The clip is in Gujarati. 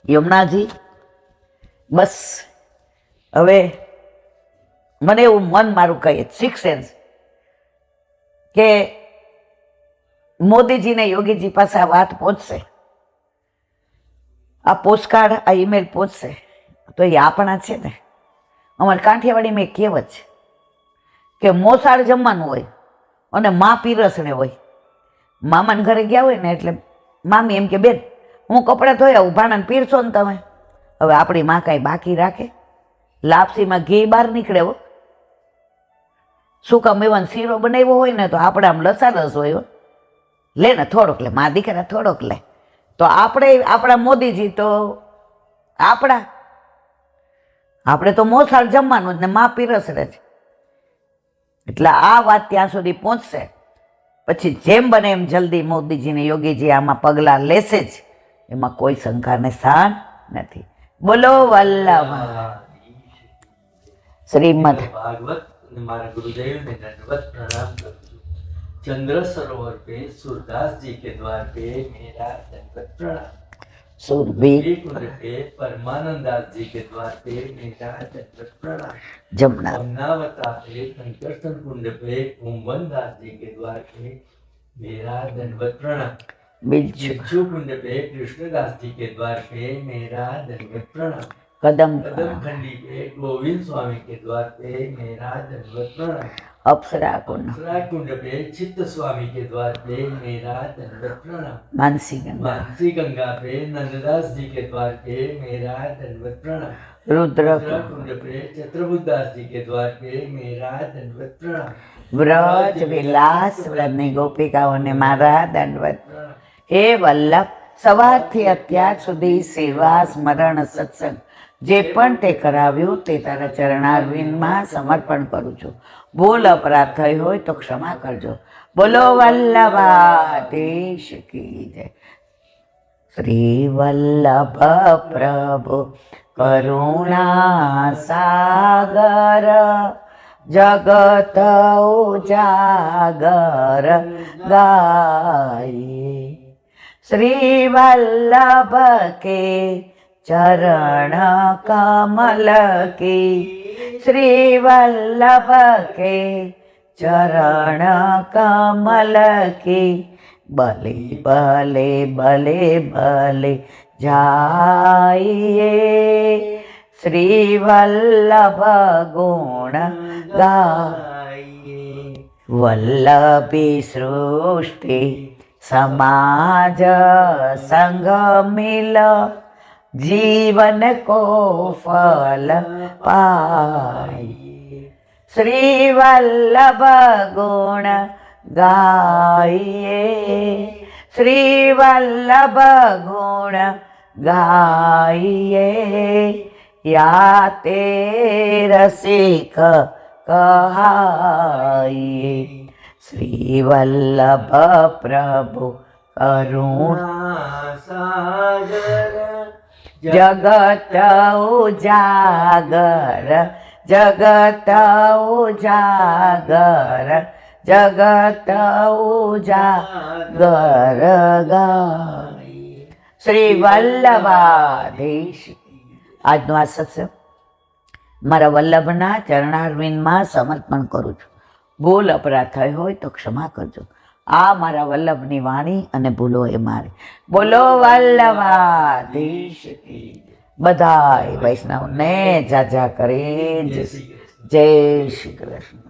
યમુનાજી, બસ હવે મને એવું મન મારું કહે સિક્સ સેન્સ કે મોદીજીને યોગીજી પાસે આ વાત પહોંચશે, આ પોસ્ટકાર્ડ, આ ઈમેલ પહોંચશે તો એ આપણા છે ને. અમારે કાંઠિયાવાડીમાં એક કહેવત છે કે મોસાળ જમવાનું હોય અને મા પીરસણે હોય. મામાને ઘરે ગયા હોય ને એટલે મામી એમ કે બેન હું કપડાં ધોઈ આવું, ભાણાને પીરસો ને તમે. હવે આપણી માં કાંઈ બાકી રાખે? લાપસીમાં ઘી બહાર નીકળે હો. સૂકા મેવાનો શીરો બનાવ્યો હોય ને તો આપણે આમ લસારસ હોય, લે ને થોડોક લે, મા દીકરા થોડોક લે. તો આપણે આપણા મોદીજી તો આપણે તો મોસાળ જમવાનું ને મા પીરસડે છે. એટલે આ વાત ત્યાં સુધી પહોંચશે પછી જેમ બને એમ જલ્દી મોદીજીને યોગીજી આમાં પગલાં લેશે જ, એમાં કોઈ શંકાને સ્થાન નથી. બોલો વલ્લભ શ્રીમદ ભાગવત. મારા गुरुदेव ने दंडवत प्रणाम करूँ. चंद्र सरोवर पे सूरदास जी के द्वार पे मेरा दंडवत प्रणाम. सुरभि कुंड पे परमानंदास जी के द्वार पे मेरा दंडवत प्रणाम. जमुना जमुनावता पे संकर्षण कुंड पे कुंभनदास जी के द्वार पे मेरा दंडवत प्रणाम. बिच्छू कुंड पे कृष्णदास जी के द्वार पे मेरा दंडवत प्रणाम. कदम खंडी पे गोविंद स्वामी के द्वार पे मेरा दंडवत प्रणाम. अप्सरा कुंड पे चित्त स्वामी के द्वार पे मेरा दंडवत प्रणाम. मानसी गंगा पे नंददास जी के द्वार पे मेरा दंडवत प्रणाम. रुद्र कुंड पे चतुर्बुदास जी के द्वार पे मेरा दंडवत प्रणाम. व्रज विलास व्रतनी गोपिकाओने मारा दंडवत. हे वल्लभ, સવારથી અત્યાર સુધી સેવા સ્મરણ સત્સંગ જે પણ તે કરાવ્યું તે તારા ચરણારવિંદમાં સમર્પણ કરું છું. ભૂલ અપરાધ થઈ હોય તો ક્ષમા કરજો. બોલો વલ્લભાધીશ કી જય. શ્રી વલ્લભ પ્રભુ કરુણા સાગર જગત ઉજાગર ગાયે. श्री वल्लभ के चरण कमल की, श्री वल्लभ के चरण कमल की बले बले बले बले जाइए. श्री वल्लभ गुण गाइए. वल्लभी सृष्टि समाज संग मिल जीवन को फल पाइए. श्री वल्लभ गुण गाइए. श्री वल्लभ गुण गाइए. या तेरा सिख कहाइए. श्री वल्लभ प्रभु करुणा सागर जगत उजागर जगत उजागर जगत उजागर गाय. श्री वल्लभाधीश. આજનો આ સત્સંગ મારા વલ્લભના ચરણારવિંદમાં સમર્પણ કરું છું. ભૂલ અપરાધ થઈ હોય તો ક્ષમા કરજો. આ મારા વલ્લભની વાણી અને ભૂલો એ મારી. બોલો વલ્લભાધીશ. બધાય વૈષ્ણવને જાજા કરે. જય શ્રી કૃષ્ણ.